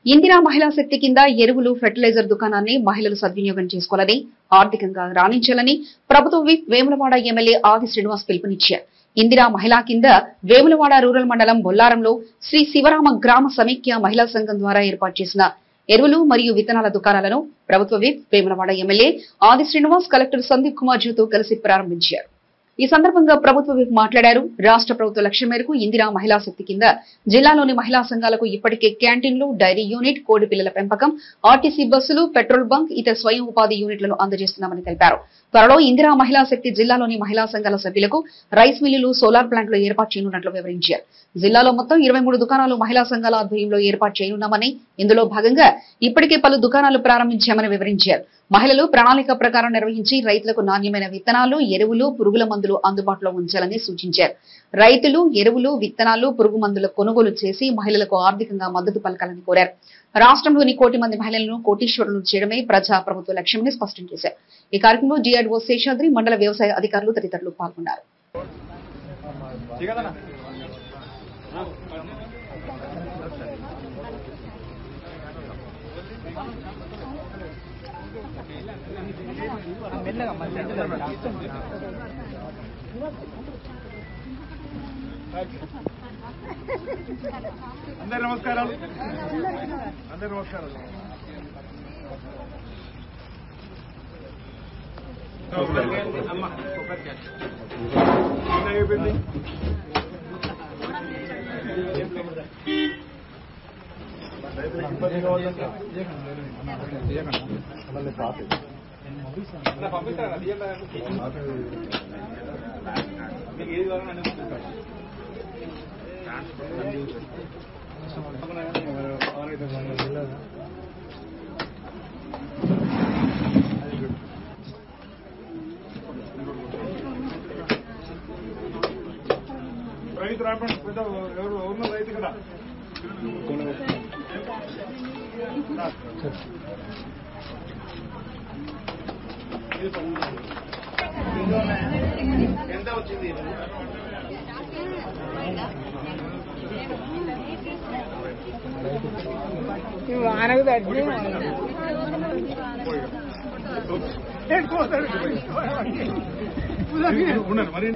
ఇందిరా మహిళా శక్తి కింద ఎరువులు ఫెర్టిలైజర్ దుకాణాన్ని మహిళలు సద్వినియోగం చేసుకోవాలని, ఆర్థికంగా రాణించాలని ప్రభుత్వ విప్ వేములవాడ ఎమ్మెల్యే ఆది శ్రీనివాస్ పిలుపునిచ్చారు. ఇందిరా మహిళా కింద వేములవాడ రూరల్ మండలం బొల్లారంలో శ్రీ శివరామ గ్రామ సమైక్య మహిళా సంఘం ద్వారా ఏర్పాటు చేసిన ఎరువులు మరియు విత్తనాల దుకాణాలను ప్రభుత్వ విప్ వేములవాడ ఎమ్మెల్యే ఆది శ్రీనివాస్ కలెక్టర్ సందీప్ కుమార్ తో కలిసి ప్రారంభించారు. ఈ సందర్భంగా ప్రభుత్వ విప్ మాట్లాడారు. రాష్ట్ర ప్రభుత్వ లక్ష్యం మేరకు ఇందిరా మహిళా శక్తి కింద జిల్లాలోని మహిళా సంఘాలకు ఇప్పటికే క్యాంటీన్లు, డైరీ యూనిట్, కోడి పిల్లల పెంపకం, ఆర్టీసీ బస్సులు, పెట్రోల్ బంక్, ఇతర స్వయం ఉపాధి యూనిట్లను అందజేస్తున్నామని తెలిపారు. త్వరలో ఇందిరా మహిళా శక్తి జిల్లాలోని మహిళా సంఘాల సభ్యులకు రైస్ మిల్లులు, సోలార్ ప్లాంట్లు ఏర్పాటు చేయనున్నట్లు వివరించారు. జిల్లాలో మొత్తం 23 దుకాణాలు మహిళా సంఘాల ఆధ్వర్యంలో ఏర్పాటు చేయనున్నామని, ఇందులో భాగంగా ఇప్పటికే పలు దుకాణాలు ప్రారంభించామని వివరించారు. మహిళలు ప్రణాళిక ప్రకారం నిర్వహించి రైతులకు నాణ్యమైన విత్తనాలు, ఎరువులు, పురుగుల మందులు అందుబాటులో ఉంచాలని సూచించారు. రైతులు ఎరువులు, విత్తనాలు, పురుగు మందుల కొనుగోలు చేసి మహిళలకు ఆర్థికంగా మద్దతు పలకాలని కోరారు. రాష్ట్రంలోని 1 కోటి మంది మహిళలను కోటీశ్వరులను చేయడమే ప్రజా ప్రభుత్వ లక్ష్యమని స్పష్టం చేశారు. ఈ కార్యక్రమంలో డిఆర్ఓ శేషాద్రి, మండల వ్యవసాయ అధికారులు తదితరులు పాల్గొన్నారు. అందరూ నమస్కారాలు. అందరూ నమస్కారాలు. రైతు రావడం పెద్ద ఎవరు రైతు కదా. ఎంత వచ్చింది? ఉన్నారు మరి